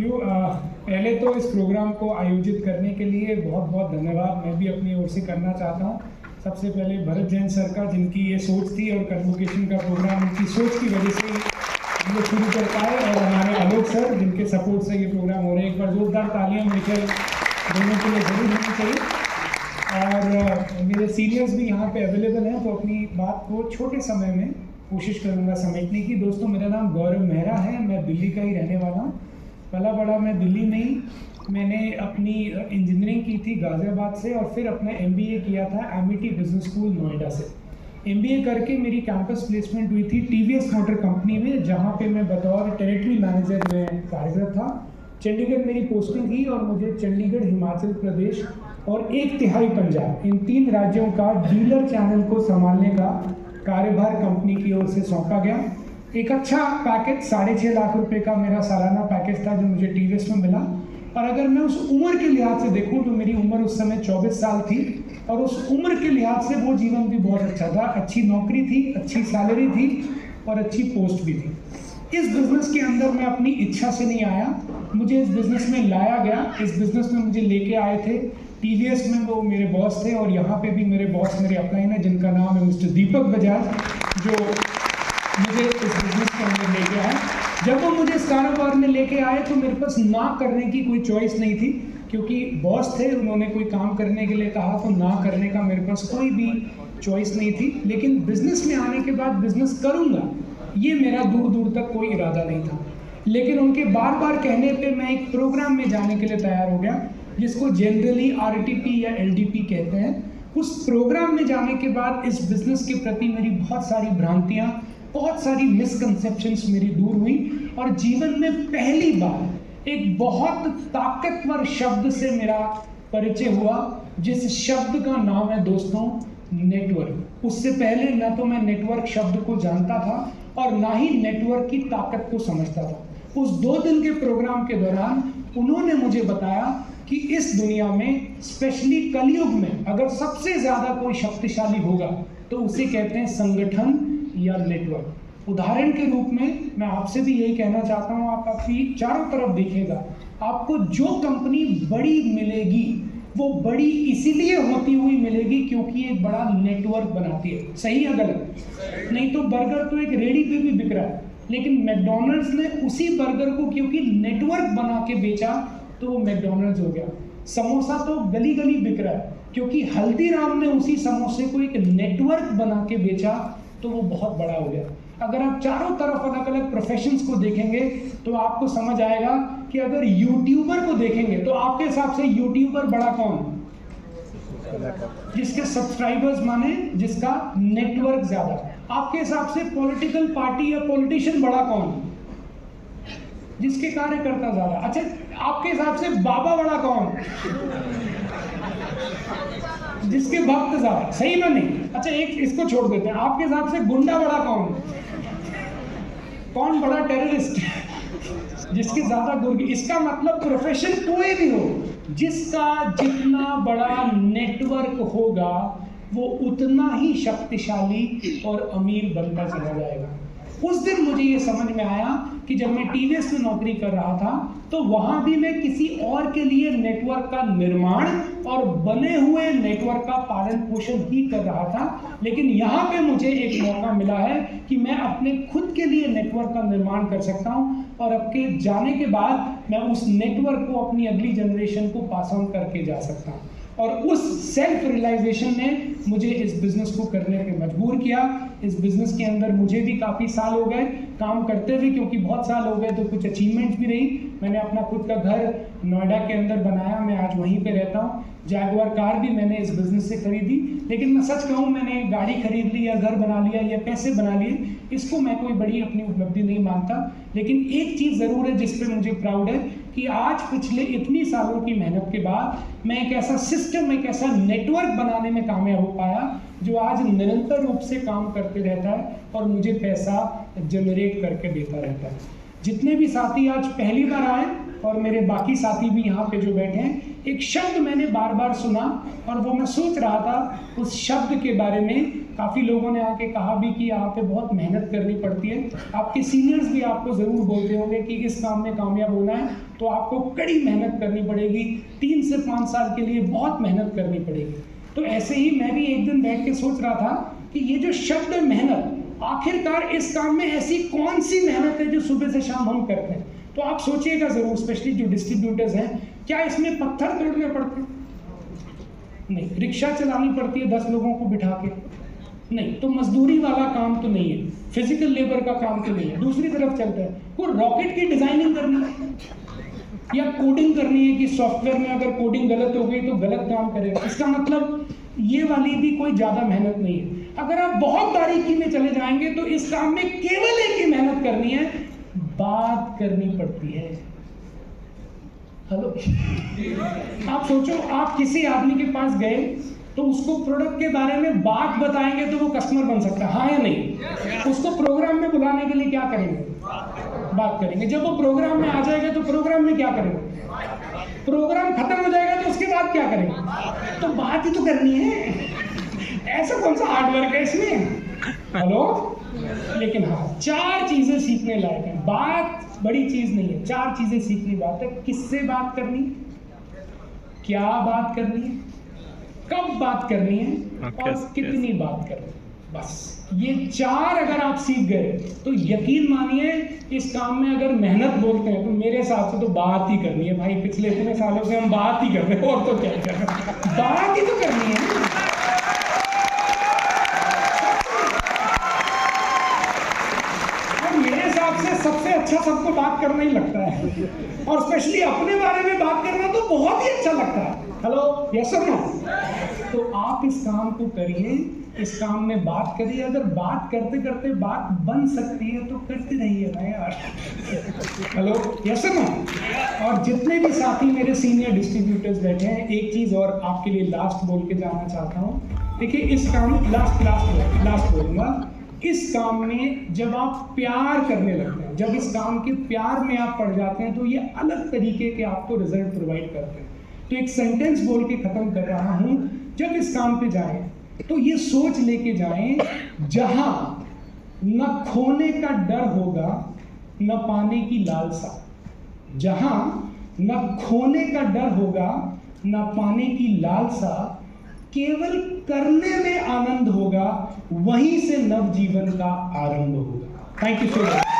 You. पहले तो इस प्रोग्राम को आयोजित करने के लिए बहुत बहुत धन्यवाद मैं भी अपनी ओर से करना चाहता हूँ। सबसे पहले भरत जैन सर का, जिनकी ये सोच थी और कन्वोकेशन का प्रोग्राम उनकी सोच की वजह से हम लोग शुरू कर पाए, और हमारे आलोक सर जिनके सपोर्ट से ये प्रोग्राम हो रहे हैं। एक बार जोरदार तालियां मिलकर दोनों के लिए जरूर होनी चाहिए। और मेरे सीनियर्स भी यहाँ पे अवेलेबल हैं, तो अपनी बात को छोटे समय में कोशिश करूँगा समेटने की। दोस्तों, मेरा नाम गौरव मेहरा है, मैं दिल्ली का ही रहने वाला हूँ। पला बड़ा मैं दिल्ली में ही, मैंने अपनी इंजीनियरिंग की थी गाज़ियाबाद से, और फिर अपना MBA किया था एमिटी बिजनेस स्कूल नोएडा से। MBA करके मेरी कैंपस प्लेसमेंट हुई थी TVS मोटर कंपनी में, जहाँ पे मैं बतौर टेरिटरी मैनेजर में कार्यरत था। चंडीगढ़ मेरी पोस्टिंग थी, और मुझे चंडीगढ़, हिमाचल प्रदेश और 1/3 पंजाब, इन 3 राज्यों का डीलर चैनल को संभालने का कार्यभार कंपनी की ओर से सौंपा गया। एक अच्छा पैकेज, 6.5 लाख रुपए का मेरा सालाना पैकेज था जो मुझे TVS में मिला। और अगर मैं उस उम्र के लिहाज से देखूं तो मेरी उम्र उस समय 24 साल थी, और उस उम्र के लिहाज से वो जीवन भी बहुत अच्छा था। अच्छी नौकरी थी, अच्छी सैलरी थी, और अच्छी पोस्ट भी थी। इस बिज़नेस के अंदर मैं अपनी इच्छा से नहीं आया, मुझे इस बिज़नेस में लाया गया। इस बिज़नेस में मुझे लेके आए थे TVS में, वो मेरे बॉस थे, और यहाँ पे भी मेरे बॉस मेरे अपलाइन है, जिनका नाम है मिस्टर दीपक बजाज, जो मुझे इस बिज़नेस के अंदर लेके आए। जब वो मुझे इस कारोबार में लेके आए तो मेरे पास ना करने की कोई चॉइस नहीं थी, क्योंकि बॉस थे, उन्होंने कोई काम करने के लिए कहा तो ना करने का मेरे पास कोई भी चॉइस नहीं थी। लेकिन बिज़नेस में आने के बाद बिज़नेस करूँगा, ये मेरा दूर दूर तक कोई इरादा नहीं था। लेकिन उनके बार बार कहने पे मैं एक प्रोग्राम में जाने के लिए तैयार हो गया, जिसको जनरली RTP या LDP कहते हैं। उस प्रोग्राम में जाने के बाद इस बिज़नेस के प्रति मेरी बहुत सारी भ्रांतियाँ, बहुत सारी मिसकंसेप्शंस मेरी दूर हुई, और जीवन में पहली बार एक बहुत ताकतवर शब्द से मेरा परिचय हुआ, जिस शब्द का नाम है दोस्तों नेटवर्क। उससे पहले न तो मैं नेटवर्क शब्द को जानता था, और ना ही नेटवर्क की ताकत को समझता था। उस 2 दिन के प्रोग्राम के दौरान उन्होंने मुझे बताया कि इस दुनिया में, स्पेशली कलयुग में, अगर सबसे ज़्यादा कोई शक्तिशाली होगा तो उसे कहते हैं संगठन या नेटवर्क। उदाहरण के रूप में मैं आपसे भी यही कहना चाहता हूँ, आप अपनी चारों तरफ देखिएगा, आपको जो कंपनी बड़ी मिलेगी वो बड़ी इसीलिए होती हुई मिलेगी क्योंकि एक बड़ा नेटवर्क बनाती है। सही या गलत? नहीं तो बर्गर तो एक रेडी पे भी बिक रहा है, लेकिन मैकडॉनल्ड्स ने उसी बर्गर को क्योंकि नेटवर्क बना के बेचा तो वो मैकडॉनल्ड्स हो गया। समोसा तो गली गली बिक रहा है, क्योंकि हल्दीराम ने उसी समोसे को एक नेटवर्क बना के बेचा तो वो बहुत बड़ा हो गया। अगर आप चारों तरफ अलग अलग प्रोफेशंस को देखेंगे तो आपको समझ आएगा कि अगर यूट्यूबर को देखेंगे तो आपके हिसाब से यूट्यूबर बड़ा कौन? जिसके सब्सक्राइबर्स माने, जिसका नेटवर्क ज्यादा। आपके हिसाब से पॉलिटिकल पार्टी या पॉलिटिशियन बड़ा कौन? जिसके कार्यकर्ता ज्यादा। अच्छा, आपके हिसाब से बाबा बड़ा कौन? जिसके भक्त ज्यादा। सही में नहीं? अच्छा, एक इसको छोड़ देते हैं, आपके हिसाब से गुंडा बड़ा कौन? कौन बड़ा टेररिस्ट? जिसके ज्यादा गुर्गे। इसका मतलब प्रोफेशन कोई भी हो, जिसका जितना बड़ा नेटवर्क होगा वो उतना ही शक्तिशाली और अमीर बनता चला जाएगा। उस दिन मुझे ये समझ में आया कि जब मैं TVS में नौकरी कर रहा था तो वहां भी मैं किसी और के लिए नेटवर्क का निर्माण और बने हुए नेटवर्क का पालन पोषण ही कर रहा था। लेकिन यहाँ पे मुझे एक मौका मिला है कि मैं अपने खुद के लिए नेटवर्क का निर्माण कर सकता हूँ, और आपके जाने के बाद मैं उस नेटवर्क को अपनी अगली जनरेशन को पास ऑन करके जा सकता हूँ। और उस सेल्फ रियलाइजेशन ने मुझे इस बिज़नेस को करने पे मजबूर किया। इस बिज़नेस के अंदर मुझे भी काफ़ी साल हो गए काम करते हुए, क्योंकि बहुत साल हो गए तो कुछ अचीवमेंट्स भी रही। मैंने अपना खुद का घर नोएडा के अंदर बनाया, मैं आज वहीं पे रहता हूँ। जैगुआर कार भी मैंने इस बिज़नेस से खरीदी। लेकिन मैं सच कहूँ, मैंने गाड़ी खरीद ली या घर बना लिया या पैसे बना लिए, इसको मैं कोई बड़ी अपनी उपलब्धि नहीं मानता। लेकिन एक चीज़ ज़रूर है जिस पे मुझे प्राउड है कि आज पिछले इतनी सालों की मेहनत के बाद मैं एक ऐसा सिस्टम, एक ऐसा नेटवर्क बनाने में कामयाब हो पाया जो आज निरंतर रूप से काम करते रहता है और मुझे पैसा जनरेट करके देता रहता है। जितने भी साथी आज पहली बार आए और मेरे बाकी साथी भी यहाँ पे जो बैठे हैं, एक शब्द मैंने बार बार सुना और वो मैं सोच रहा था उस शब्द के बारे में। काफ़ी लोगों ने आके कहा भी कि यहाँ पे बहुत मेहनत करनी पड़ती है। आपके सीनियर्स भी आपको ज़रूर बोलते होंगे कि इस काम में कामयाब होना है तो आपको कड़ी मेहनत करनी पड़ेगी, 3 से 5 साल के लिए बहुत मेहनत करनी पड़ेगी। तो ऐसे ही मैं भी एक दिन बैठ के सोच रहा था कि ये जो शब्द है मेहनत, आखिरकार इस काम में ऐसी कौन सी मेहनत है जो सुबह से शाम हम करते हैं। तो आप सोचिएगा ज़रूर, स्पेशली जो डिस्ट्रीब्यूटर्स हैं, क्या इसमें पत्थर तोड़ने पड़ते हैं? नहीं। रिक्शा चलानी पड़ती है 10 लोगों को बिठा के? नहीं। तो मजदूरी वाला काम तो नहीं है, फिजिकल लेबर का काम तो नहीं है। दूसरी तरफ चलता है, कोई रॉकेट की डिजाइनिंग करनी है या कोडिंग करनी है कि सॉफ्टवेयर में अगर कोडिंग गलत हो गई तो गलत काम करेगा। इसका मतलब ये वाली भी कोई ज़्यादा मेहनत नहीं है। अगर आप बहुत बारीकी में चले जाएंगे तो इस काम में केवल एक ही मेहनत करनी है, बात करनी पड़ती है। हेलो, आप सोचो, आप किसी आदमी के पास गए तो उसको प्रोडक्ट के बारे में बात बताएंगे तो वो कस्टमर बन सकता है, हाँ या नहीं? उसको प्रोग्राम में बुलाने के लिए क्या करेंगे? बात करेंगे। जब वो प्रोग्राम में आ जाएगा तो प्रोग्राम में क्या करेंगे? प्रोग्राम खत्म हो जाएगा तो उसके बाद क्या करेंगे? तो बात ही तो करनी है। ऐसा कौन सा हार्ड वर्क है इसमें? हेलो। लेकिन हाँ, 4 चीजें सीखने लायक हैं। बात बड़ी चीज नहीं है, 4 चीजें सीखनी बात है। किससे बात करनी, क्या बात करनी है, कब बात करनी है और कितनी बात करनी है। बस ये 4 अगर आप सीख गए तो यकीन मानिए इस काम में अगर मेहनत बोलते हैं तो मेरे हिसाब से तो बात ही करनी है भाई। पिछले इतने सालों से हम बात ही कर रहे हैं, और तो क्या कर रहे हैं, बात ही तो करनी है। और मेरे हिसाब से सबसे अच्छा सबको बात करना ही लगता है, और स्पेशली अपने बारे में बात करना तो बहुत ही अच्छा लगता है। हेलो, यस और नो? तो आप इस काम को करिए, इस काम में बात करिए। अगर बात करते करते बात बन सकती है तो करते रहिए ना यार। हेलो, यस और नो? और जितने भी साथी मेरे सीनियर डिस्ट्रीब्यूटर्स बैठे हैं, एक चीज़ और आपके लिए लास्ट बोल के जाना चाहता हूँ। देखिए, इस काम लास्ट बोलूँगा, इस काम में जब आप प्यार करने लगते हैं, जब इस काम के प्यार में आप पड़ जाते हैं तो ये अलग तरीके के आपको रिजल्ट प्रोवाइड करते हैं। तो एक सेंटेंस बोल के ख़त्म कर रहा हूँ, जब इस काम पे जाएं तो ये सोच लेके जाएं, जहां न खोने का डर होगा न पाने की लालसा। जहां न खोने का डर होगा न पाने की लालसा, केवल करने में आनंद होगा, वहीं से नव जीवन का आरंभ होगा। Thank you so much.